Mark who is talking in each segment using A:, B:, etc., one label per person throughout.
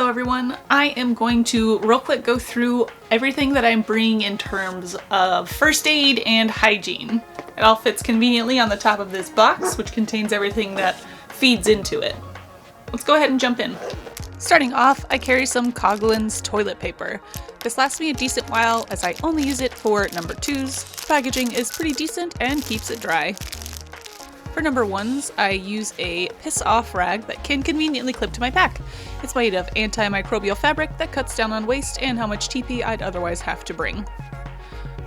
A: Hello everyone, I am going to real quick go through everything that I'm bringing in terms of first aid and hygiene. It all fits conveniently on the top of this box, which contains everything that feeds into it. Let's go ahead and jump in. Starting off, I carry some Coughlin's toilet paper. This lasts me a decent while as I only use it for number 2s. Packaging is pretty decent and keeps it dry. For number 1s, I use a piss-off rag that can conveniently clip to my pack. It's made of antimicrobial fabric that cuts down on waste and how much TP I'd otherwise have to bring.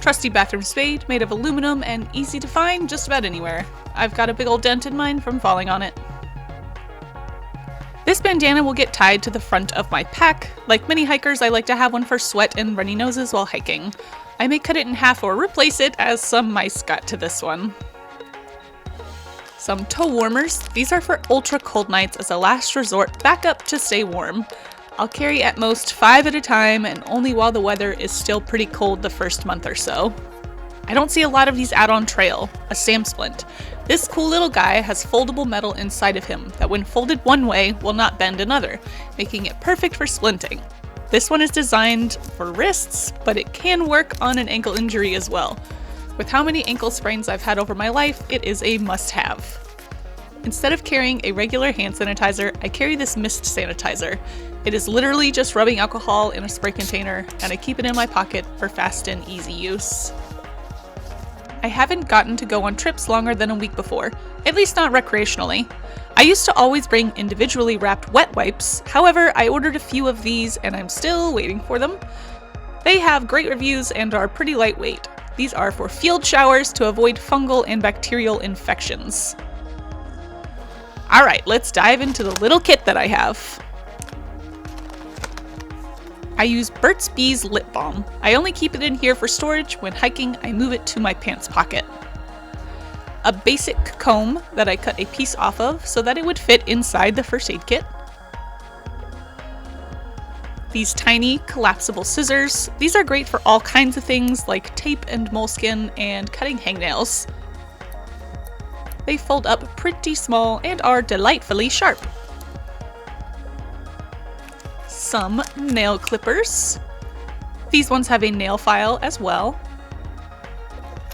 A: Trusty bathroom spade made of aluminum and easy to find just about anywhere. I've got a big old dent in mine from falling on it. This bandana will get tied to the front of my pack. Like many hikers, I like to have one for sweat and runny noses while hiking. I may cut it in half or replace it, as some mice got to this one. Some toe warmers. These are for ultra cold nights as a last resort backup to stay warm. I'll carry at most 5 at a time and only while the weather is still pretty cold the first month or so. I don't see a lot of these out on trail. A Sam Splint. This cool little guy has foldable metal inside of him that when folded one way will not bend another, making it perfect for splinting. This one is designed for wrists, but it can work on an ankle injury as well. With how many ankle sprains I've had over my life, it is a must-have. Instead of carrying a regular hand sanitizer, I carry this mist sanitizer. It is literally just rubbing alcohol in a spray container, and I keep it in my pocket for fast and easy use. I haven't gotten to go on trips longer than a week before, at least not recreationally. I used to always bring individually wrapped wet wipes, however, I ordered a few of these and I'm still waiting for them. They have great reviews and are pretty lightweight. These are for field showers to avoid fungal and bacterial infections. Alright, let's dive into the little kit that I have. I use Burt's Bees lip balm. I only keep it in here for storage. When hiking, I move it to my pants pocket. A basic comb that I cut a piece off of so that it would fit inside the first aid kit. These tiny collapsible scissors. These are great for all kinds of things like tape and moleskin and cutting hangnails. They fold up pretty small and are delightfully sharp. Some nail clippers. These ones have a nail file as well.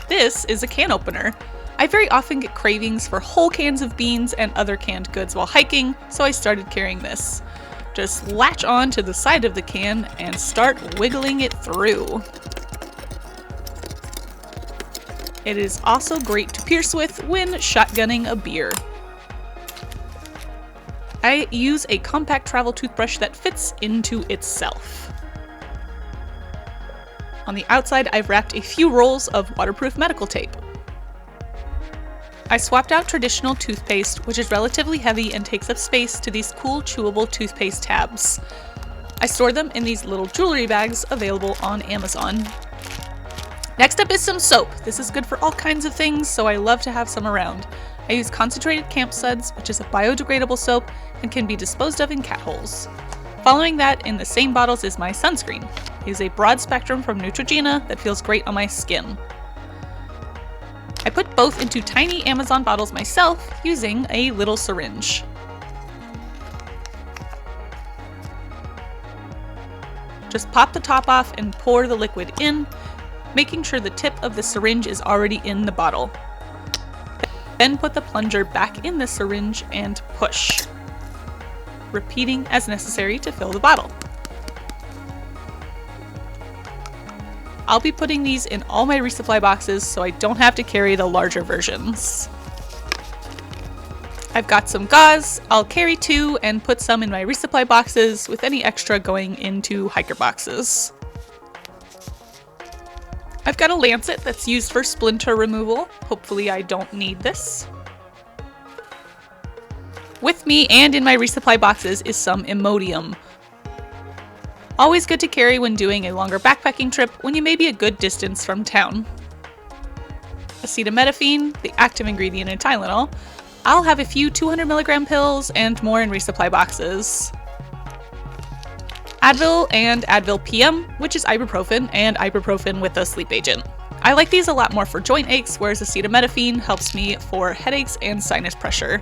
A: This is a can opener. I very often get cravings for whole cans of beans and other canned goods while hiking, so I started carrying this. Just latch on to the side of the can and start wiggling it through. It is also great to pierce with when shotgunning a beer. I use a compact travel toothbrush that fits into itself. On the outside, I've wrapped a few rolls of waterproof medical tape. I swapped out traditional toothpaste, which is relatively heavy and takes up space, to these cool chewable toothpaste tabs. I store them in these little jewelry bags available on Amazon. Next up is some soap. This is good for all kinds of things, so I love to have some around. I use concentrated camp suds, which is a biodegradable soap and can be disposed of in cat holes. Following that, in the same bottles, is my sunscreen. It is a broad spectrum from Neutrogena that feels great on my skin. I put both into tiny Amazon bottles myself using a little syringe. Just pop the top off and pour the liquid in, making sure the tip of the syringe is already in the bottle. Then put the plunger back in the syringe and push, repeating as necessary to fill the bottle. I'll be putting these in all my resupply boxes so I don't have to carry the larger versions. I've got some gauze. I'll carry 2 and put some in my resupply boxes, with any extra going into hiker boxes. I've got a lancet that's used for splinter removal. Hopefully I don't need this. With me and in my resupply boxes is some Imodium. Always good to carry when doing a longer backpacking trip when you may be a good distance from town. Acetaminophen, the active ingredient in Tylenol. I'll have a few 200mg pills and more in resupply boxes. Advil and Advil PM, which is ibuprofen, and ibuprofen with a sleep agent. I like these a lot more for joint aches, whereas acetaminophen helps me for headaches and sinus pressure.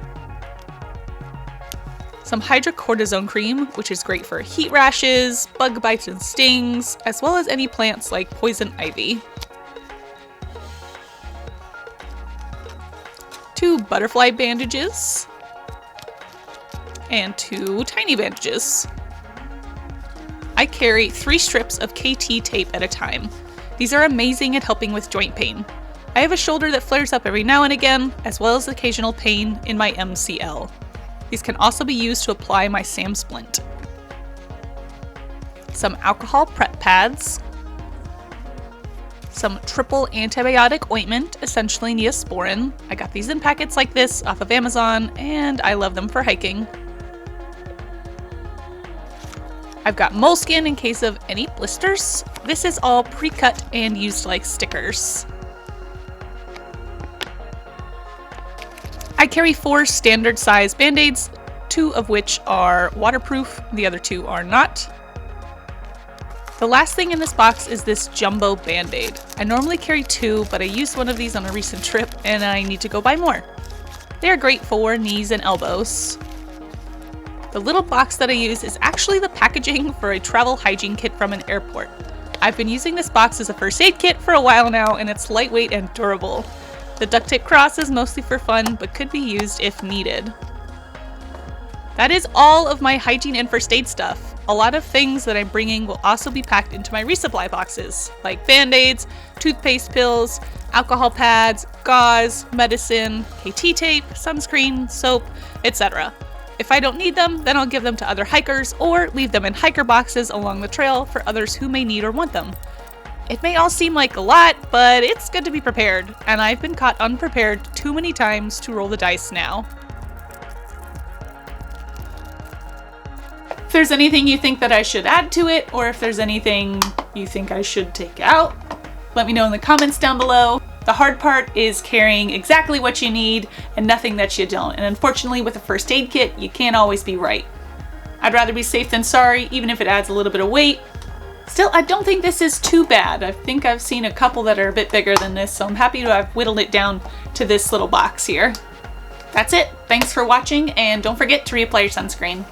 A: some hydrocortisone cream, which is great for heat rashes, bug bites and stings, as well as any plants like poison ivy. 2 butterfly bandages, and 2 tiny bandages. I carry 3 strips of KT tape at a time. These are amazing at helping with joint pain. I have a shoulder that flares up every now and again, as well as occasional pain in my MCL. These can also be used to apply my SAM splint. Some alcohol prep pads, some triple antibiotic ointment, essentially Neosporin. I got these in packets like this off of Amazon, and I love them for hiking. I've got moleskin in case of any blisters. This is all pre-cut and used like stickers. I carry 4 standard size band-aids, 2 of which are waterproof, the other 2 are not. The last thing in this box is this jumbo band-aid. I normally carry 2, but I used one of these on a recent trip and I need to go buy more. They are great for knees and elbows. The little box that I use is actually the packaging for a travel hygiene kit from an airport. I've been using this box as a first aid kit for a while now, and it's lightweight and durable. The duct tape cross is mostly for fun, but could be used if needed. That is all of my hygiene and first aid stuff. A lot of things that I'm bringing will also be packed into my resupply boxes, like band-aids, toothpaste pills, alcohol pads, gauze, medicine, KT tape, sunscreen, soap, etc. If I don't need them, then I'll give them to other hikers or leave them in hiker boxes along the trail for others who may need or want them. It may all seem like a lot, but it's good to be prepared, and I've been caught unprepared too many times to roll the dice now. If there's anything you think that I should add to it, or if there's anything you think I should take out, let me know in the comments down below. The hard part is carrying exactly what you need and nothing that you don't, and unfortunately with a first aid kit, you can't always be right. I'd rather be safe than sorry, even if it adds a little bit of weight. Still, I don't think this is too bad. I think I've seen a couple that are a bit bigger than this, so I'm happy to have whittled it down to this little box here. That's it. Thanks for watching, and don't forget to reapply your sunscreen.